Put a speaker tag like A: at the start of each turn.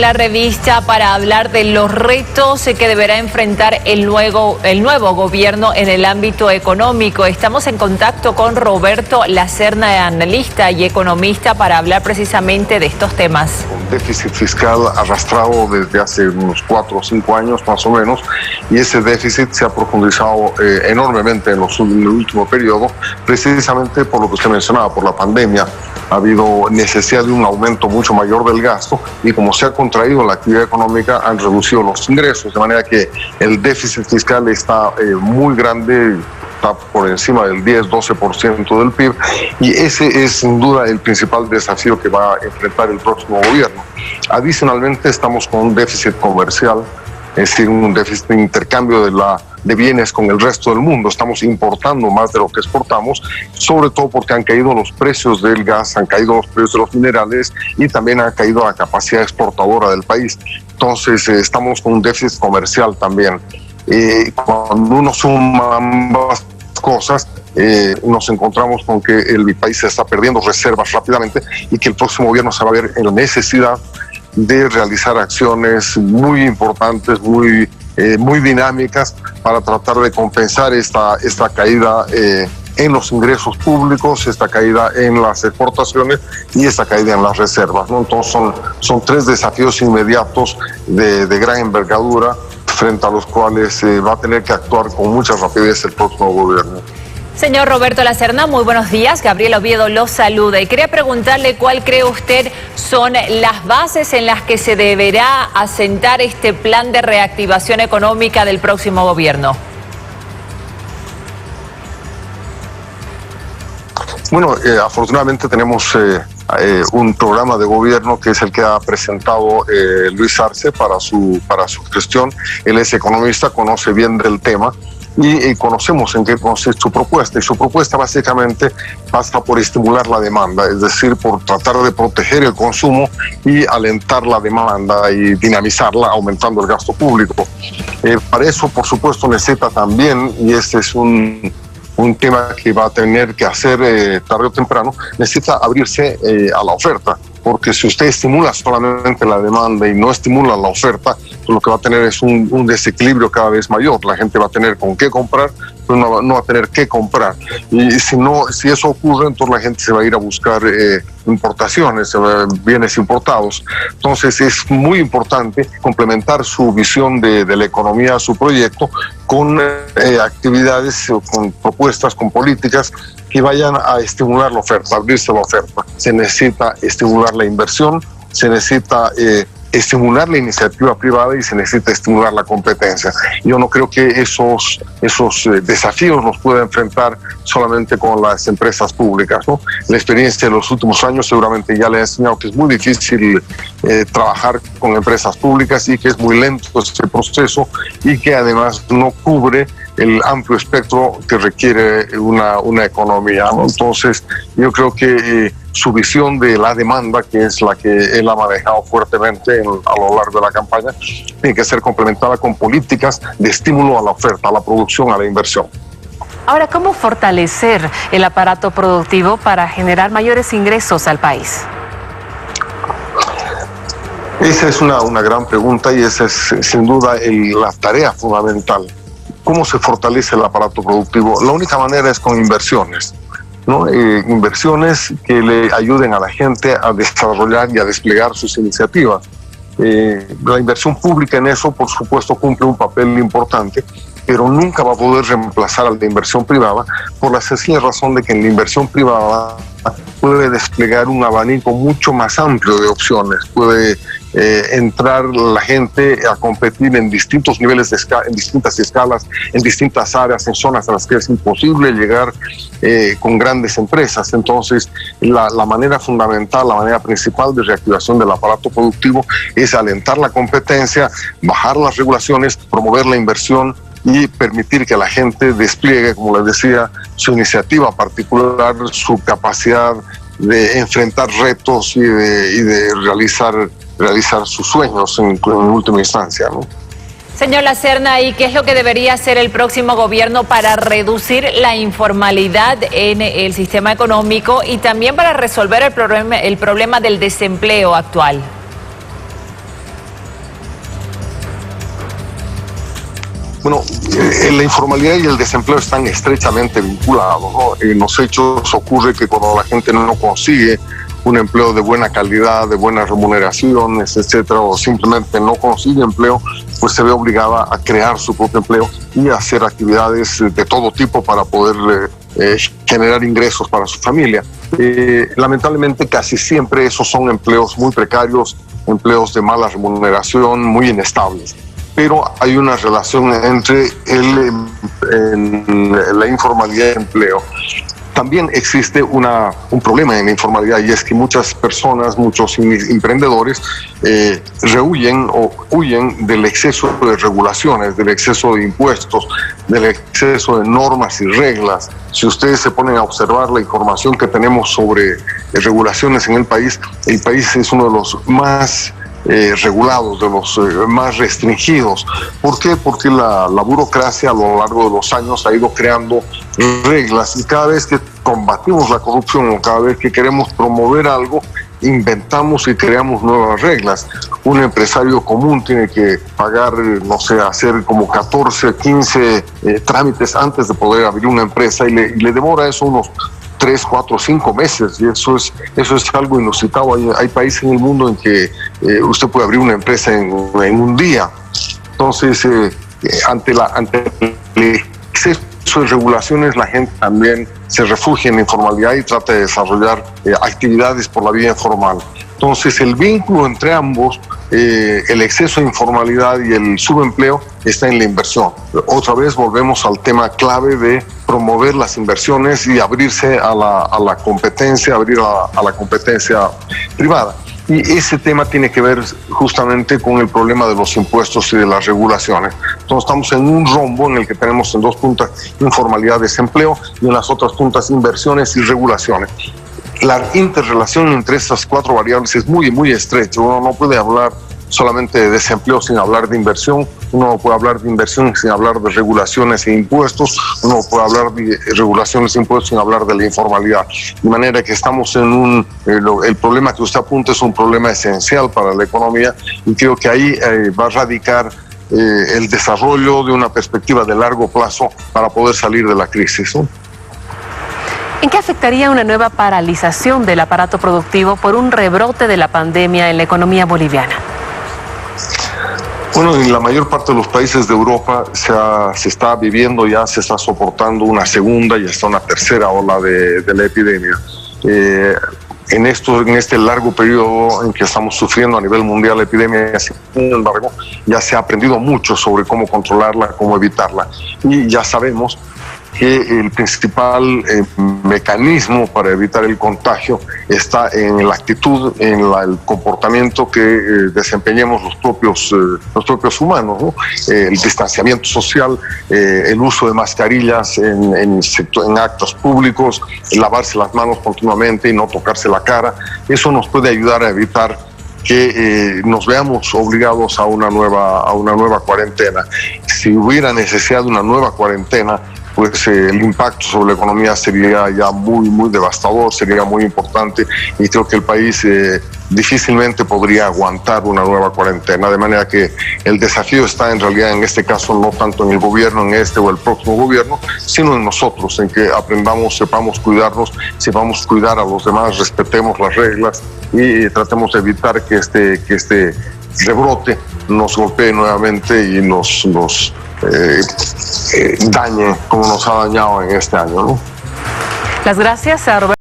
A: La revista para hablar de los retos que deberá enfrentar el nuevo gobierno en el ámbito económico. Estamos en contacto con Roberto Lacerna, analista y economista, para hablar precisamente de estos temas.
B: Un déficit fiscal arrastrado desde hace unos 4 o 5 años más o menos, y ese déficit se ha profundizado enormemente en el último periodo, precisamente por lo que usted mencionaba, por la pandemia. Ha habido necesidad de un aumento mucho mayor del gasto, y como se ha contraído la actividad económica, han reducido los ingresos, de manera que el déficit fiscal está muy grande, está por encima del 10-12% del PIB, y ese es sin duda el principal desafío que va a enfrentar el próximo gobierno. Adicionalmente, estamos con un déficit comercial, es decir, un déficit de intercambio de bienes con el resto del mundo. Estamos importando más de lo que exportamos, sobre todo porque han caído los precios del gas, han caído los precios de los minerales, y también ha caído la capacidad exportadora del país. Entonces, estamos con un déficit comercial también. Cuando uno suma ambas cosas, nos encontramos con que el país se está perdiendo reservas rápidamente, y que el próximo gobierno se va a ver en la necesidad de realizar acciones muy importantes, muy dinámicas, para tratar de compensar esta caída en los ingresos públicos, esta caída en las exportaciones y esta caída en las reservas, ¿no? Entonces son 3 desafíos inmediatos de gran envergadura, frente a los cuales va a tener que actuar con mucha rapidez el próximo gobierno.
A: Señor Roberto Lacerna, muy buenos días. Gabriel Oviedo lo saluda y quería preguntarle cuál cree usted son las bases en las que se deberá asentar este plan de reactivación económica del próximo gobierno.
B: Bueno, afortunadamente tenemos un programa de gobierno que es el que ha presentado Luis Arce para su gestión. Él es economista, conoce bien del tema, y conocemos en qué consiste su propuesta. Y su propuesta básicamente pasa por estimular la demanda, es decir, por tratar de proteger el consumo y alentar la demanda y dinamizarla, aumentando el gasto público. Para eso, por supuesto, necesita también, y este es un tema que va a tener que hacer tarde o temprano, necesita abrirse a la oferta, porque si usted estimula solamente la demanda y no estimula la oferta, pues lo que va a tener es un desequilibrio cada vez mayor. La gente va a tener con qué comprar, pero no va a tener qué comprar. Y si eso ocurre, entonces la gente se va a ir a buscar importaciones, bienes importados. Entonces es muy importante complementar su visión de la economía, su proyecto, con actividades, con propuestas, con políticas que vayan a estimular la oferta, abrirse la oferta. Se necesita estimular la inversión, se necesita estimular la iniciativa privada, y se necesita estimular la competencia. Yo no creo que esos desafíos los pueda enfrentar solamente con las empresas públicas, ¿no? La experiencia de los últimos años seguramente ya le ha enseñado que es muy difícil trabajar con empresas públicas, y que es muy lento ese proceso, y que además no cubre el amplio espectro que requiere una economía, ¿no? Entonces, yo creo que su visión de la demanda, que es la que él ha manejado fuertemente a lo largo de la campaña, tiene que ser complementada con políticas de estímulo a la oferta, a la producción, a la inversión.
C: Ahora, ¿cómo fortalecer el aparato productivo para generar mayores ingresos al país?
B: Esa es una gran pregunta, y esa es sin duda la tarea fundamental. ¿Cómo se fortalece el aparato productivo? La única manera es con inversiones, ¿no? Inversiones que le ayuden a la gente a desarrollar y a desplegar sus iniciativas. La inversión pública en eso, por supuesto, cumple un papel importante, pero nunca va a poder reemplazar a la inversión privada, por la sencilla razón de que en la inversión privada puede desplegar un abanico mucho más amplio de opciones, puede entrar la gente a competir en distintos niveles en distintas escalas, en distintas áreas, en zonas a las que es imposible llegar con grandes empresas. Entonces, la manera fundamental, la manera principal de reactivación del aparato productivo es alentar la competencia, bajar las regulaciones, promover la inversión y permitir que la gente despliegue, como les decía, su iniciativa particular, su capacidad de enfrentar retos y de realizar sus sueños en última instancia, ¿no?
A: Señor Lacerna, ¿y qué es lo que debería hacer el próximo gobierno para reducir la informalidad en el sistema económico y también para resolver el problema del desempleo actual?
B: Bueno, la informalidad y el desempleo están estrechamente vinculados, ¿no? En los hechos ocurre que cuando la gente no consigue un empleo de buena calidad, de buenas remuneraciones, etcétera, o simplemente no consigue empleo, pues se ve obligada a crear su propio empleo y a hacer actividades de todo tipo para poder generar ingresos para su familia. Lamentablemente casi siempre esos son empleos muy precarios, empleos de mala remuneración, muy inestables. Pero hay una relación entre la informalidad y el empleo. También existe un problema en la informalidad, y es que muchas personas, muchos emprendedores huyen del exceso de regulaciones, del exceso de impuestos, del exceso de normas y reglas. Si ustedes se ponen a observar la información que tenemos sobre regulaciones en el país es uno de los más regulados, de los más restringidos. ¿Por qué? Porque la burocracia a lo largo de los años ha ido creando reglas, y cada vez que combatimos la corrupción o cada vez que queremos promover algo, inventamos y creamos nuevas reglas. Un empresario común tiene que pagar, no sé, hacer como 14, 15 trámites antes de poder abrir una empresa, y le demora eso unos 3, 4, 5 meses, y eso es algo inusitado. Hay países en el mundo en que usted puede abrir una empresa en un día. Entonces, ante el exceso de regulaciones, la gente también se refugia en la informalidad y trata de desarrollar actividades por la vía informal. Entonces, el vínculo entre ambos, el exceso de informalidad y el subempleo, está en la inversión. Otra vez volvemos al tema clave de promover las inversiones y abrirse a la competencia, abrir a la competencia privada. Y ese tema tiene que ver justamente con el problema de los impuestos y de las regulaciones. Entonces estamos en un rombo en el que tenemos en dos puntas informalidad, desempleo, y en las otras puntas inversiones y regulaciones. La interrelación entre estas cuatro variables es muy, muy estrecha. Uno no puede hablar solamente de desempleo sin hablar de inversión, uno no puede hablar de inversión sin hablar de regulaciones e impuestos, uno no puede hablar de regulaciones e impuestos sin hablar de la informalidad. De manera que estamos en el problema que usted apunta es un problema esencial para la economía, y creo que ahí va a radicar el desarrollo de una perspectiva de largo plazo para poder salir de la crisis, ¿no?
C: ¿En qué afectaría una nueva paralización del aparato productivo por un rebrote de la pandemia en la economía boliviana?
B: Bueno, en la mayor parte de los países de Europa se está viviendo, ya se está soportando una segunda y hasta una tercera ola de la epidemia. En este largo periodo en que estamos sufriendo a nivel mundial la epidemia, sin embargo, ya se ha aprendido mucho sobre cómo controlarla, cómo evitarla. Y ya sabemos que el principal mecanismo para evitar el contagio está en la actitud, en el comportamiento que desempeñemos los propios humanos, ¿no? El distanciamiento social, el uso de mascarillas en actos públicos, lavarse las manos continuamente y no tocarse la cara. Eso nos puede ayudar a evitar que nos veamos obligados a una nueva cuarentena. Si hubiera necesidad de una nueva cuarentena, pues el impacto sobre la economía sería ya muy, muy devastador, sería muy importante, y creo que el país difícilmente podría aguantar una nueva cuarentena, de manera que el desafío está en realidad en este caso no tanto en el gobierno, en este o el próximo gobierno, sino en nosotros, en que aprendamos, sepamos cuidarnos, sepamos cuidar a los demás, respetemos las reglas y tratemos de evitar que este rebrote nos golpee nuevamente y nos dañe como nos ha dañado en este año, ¿no?
C: Las gracias a Roberto.